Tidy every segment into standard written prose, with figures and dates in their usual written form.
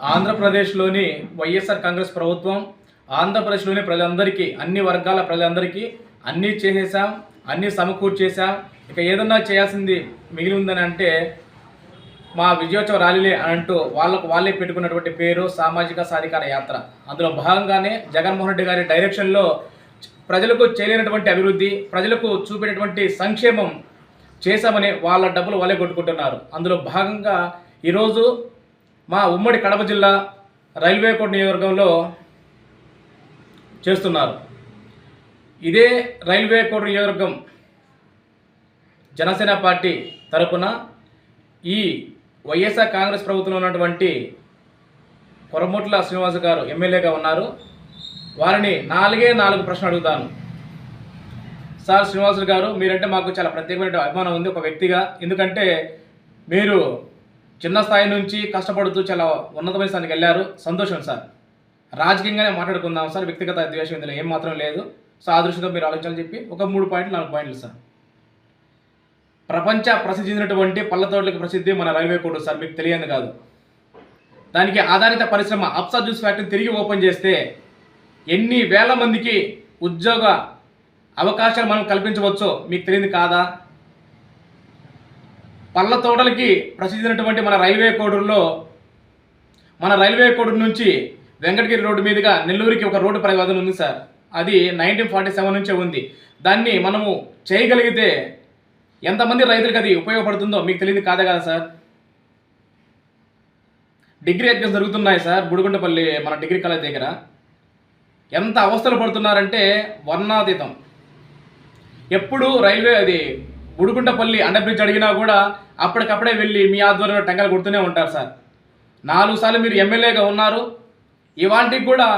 ఆంధ్రప్రదేశ్లోని వైఎస్ఆర్ కాంగ్రెస్ ప్రభుత్వం ఆంధ్రప్రదేశ్లోని ప్రజలందరికీ అన్ని వర్గాల ప్రజలందరికీ అన్నీ చేసేసాం, అన్నీ సమకూర్చేసాం, ఇక ఏదన్నా చేయాల్సింది మిగిలి ఉందని అంటే మా విజయోత్సవ ర్యాలీలే అంటూ వాళ్ళే పెట్టుకున్నటువంటి పేరు సామాజిక సాధికార యాత్ర. అందులో భాగంగానే జగన్మోహన్ రెడ్డి గారి డైరెక్షన్లో ప్రజలకు చేయలేనటువంటి అభివృద్ధి, ప్రజలకు చూపేటటువంటి సంక్షేమం చేశామని వాళ్ళ డబ్బులు వాళ్ళే కొట్టుకుంటున్నారు. అందులో భాగంగా ఈరోజు మా ఉమ్మడి కడప జిల్లా రైల్వే కోట నియోజకవర్గంలో చేస్తున్నారు. ఇదే రైల్వే కోట నియోజకవర్గం జనసేన పార్టీ తరపున ఈ వైఎస్ఆర్ కాంగ్రెస్ ప్రభుత్వంలో ఉన్నటువంటి కొరమూట్ల శ్రీనివాస్ గారు ఎమ్మెల్యేగా ఉన్నారు. వారిని 4 ప్రశ్నలు అడుగుతాను. సార్ శ్రీనివాసులు గారు, మీరంటే మాకు చాలా ప్రత్యేకమైన అభిమానం ఉంది ఒక వ్యక్తిగా. ఎందుకంటే మీరు చిన్న స్థాయి నుంచి కష్టపడుతూ చాలా ఉన్నతమైన స్థాయికి వెళ్ళారు. సంతోషం సార్. రాజకీయంగానే మాట్లాడుకుందాం సార్, వ్యక్తిగత ద్వేషం ఇందులో ఏం మాత్రం లేదు. సో ఆ దృష్టితో మీరు ఆలోచించాలని చెప్పి ఒక 3 పాయింట్లు 4 పాయింట్లు సార్. ప్రపంచ ప్రసిద్ధి చెందినటువంటి పళ్ళతోటలకు ప్రసిద్ధి మన రైల్వే కోడ్ సార్, మీకు తెలియదు కాదు. దానికి ఆధారిత పరిశ్రమ అప్సా జ్యూస్ ఫ్యాక్టరీని తిరిగి ఓపెన్ చేస్తే ఎన్ని వేల మందికి ఉద్యోగ అవకాశాలు మనం కల్పించవచ్చో మీకు తెలియదు కాదా? పళ్ళ తోటలకి ప్రసిద్ధి చెందినటువంటి మన రైల్వే కోడూరు నుంచి వెంకటగిరి రోడ్డు మీదుగా నెల్లూరుకి ఒక రోడ్డు పరివాదన ఉంది సార్. అది 1947 నుంచే ఉంది. దాన్ని మనము చేయగలిగితే ఎంతమంది రైతులకు అది ఉపయోగపడుతుందో మీకు తెలియదు కాదా కదా సార్? డిగ్రీ ఎగ్జామ్స్ జరుగుతున్నాయి సార్ బుడిగుంటపల్లి మన డిగ్రీ కాలేజ్ దగ్గర. ఎంత అవస్థలు పడుతున్నారంటే వర్ణాతీతం. ఎప్పుడు రైల్వే అది బుడిగుంటపల్లి అండర్ బ్రిడ్జ్ అడిగినా కూడా అప్పటికప్పుడే వెళ్ళి మీ ఆధ్వర్యంలో టెంకాయలు కొడుతూనే ఉంటారు సార్. 4 సార్లు మీరు ఎమ్మెల్యేగా ఉన్నారు. ఇవాళకి కూడా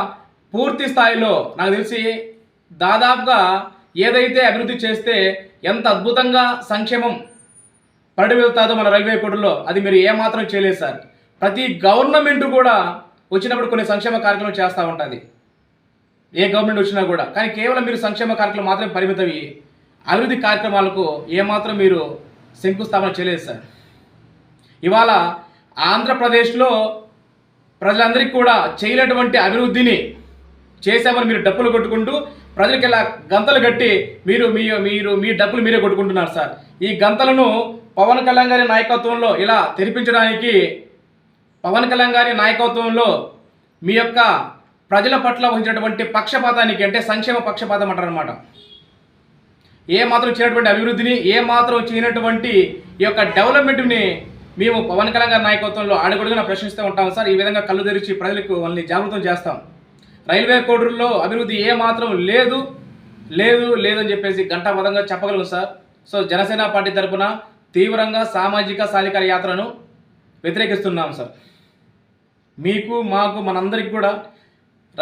పూర్తి స్థాయిలో నాకు తెలిసి దాదాపుగా ఏదైతే అభివృద్ధి చేస్తే ఎంత అద్భుతంగా సంక్షేమం పడి వెళ్తాదో మన రైల్వే కోడ్లో అది మీరు ఏమాత్రం చేయలేదు సార్. ప్రతి గవర్నమెంట్ కూడా వచ్చినప్పుడు కొన్ని సంక్షేమ కార్యక్రమాలు చేస్తూ ఉంటుంది, ఏ గవర్నమెంట్ వచ్చినా కూడా. కానీ కేవలం మీరు సంక్షేమ కార్యక్రమాలు మాత్రమే పరిమితవి, అభివృద్ధి కార్యక్రమాలకు ఏమాత్రం మీరు శంకుస్థాపన చేయలేదు సార్. ఇవాళ ఆంధ్రప్రదేశ్లో ప్రజలందరికీ కూడా చేయలేటువంటి అభివృద్ధిని చేశామని మీరు డప్పులు కొట్టుకుంటూ ప్రజలకి ఇలా గంతలు కట్టి మీ డప్పులు మీరే కొట్టుకుంటున్నారు సార్. ఈ గంతలను పవన్ కళ్యాణ్ గారి నాయకత్వంలో ఇలా తెరిపించడానికి, పవన్ కళ్యాణ్ గారి నాయకత్వంలో మీ యొక్క ప్రజల పట్ల వహించినటువంటి పక్షపాతానికి, అంటే సంక్షేమ పక్షపాతం అంటారనమాట, ఏ మాత్రం చేయనటువంటి అభివృద్ధిని, ఏ మాత్రం చేయనటువంటి ఈ యొక్క డెవలప్మెంట్ని మేము పవన్ కళ్యాణ్ గారి నాయకత్వంలో అడుగడుగునా ప్రశ్నిస్తూ ఉంటాం సార్. ఈ విధంగా కళ్ళు తెరిచి ప్రజలకు వాళ్ళని జాగృతం చేస్తాం. రైల్వే కోడూరులో అభివృద్ధి ఏ మాత్రం లేదు అని చెప్పేసి ఘంటాపథంగా చెప్పగలం సార్. సో జనసేన పార్టీ తరఫున తీవ్రంగా సామాజిక సాధికార యాత్రను వ్యతిరేకిస్తున్నాం సార్. మీకు మాకు మనందరికీ కూడా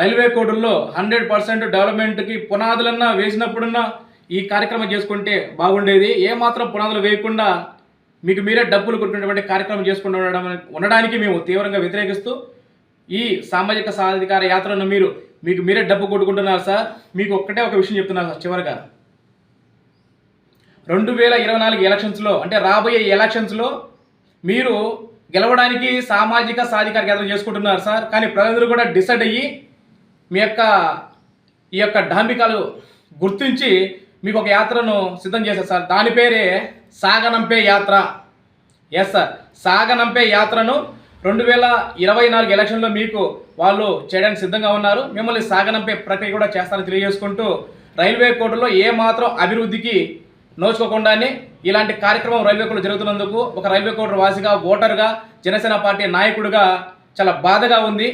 రైల్వే కోడూరులో 100% డెవలప్మెంట్కి పునాదులన్నా వేసినప్పుడన్నా ఈ కార్యక్రమం చేసుకుంటే బాగుండేది. ఏమాత్రం పునాదులు వేయకుండా మీకు మీరే డబ్బులు కొట్టుకునేటువంటి కార్యక్రమం చేసుకుంటూ ఉండడానికి మేము తీవ్రంగా వ్యతిరేకిస్తూ ఈ సామాజిక సాధికార యాత్రను మీకు మీరే డబ్బు కొట్టుకుంటున్నారు సార్. మీకు ఒక్కటే ఒక విషయం చెప్తున్నారు సార్ చివరిగా. 2024 ఎలక్షన్స్లో, అంటే రాబోయే ఎలక్షన్స్లో మీరు గెలవడానికి సామాజిక సాధికార యాత్ర చేసుకుంటున్నారు సార్. కానీ ప్రజలందరూ కూడా డిసైడ్ అయ్యి మీ యొక్క డాంబికాలు గుర్తించి మీకు ఒక యాత్రను సిద్ధం చేశారు సార్. దాని పేరే సాగనంపే యాత్ర. ఎస్ సార్, సాగనంపే యాత్రను 2024 ఎలక్షన్లో మీకు వాళ్ళు చేయడానికి సిద్ధంగా ఉన్నారు. మిమ్మల్ని సాగనంపే ప్రక్రియ కూడా చేస్తారని తెలియజేసుకుంటూ, రైల్వే కోడ్లో ఏమాత్రం అభివృద్ధికి నోచుకోకుండానే ఇలాంటి కార్యక్రమం రైల్వే కోడ్లో జరుగుతున్నందుకు ఒక రైల్వే కోడ్ వాసిగా, ఓటర్గా, జనసేన పార్టీ నాయకుడిగా చాలా బాధగా ఉంది.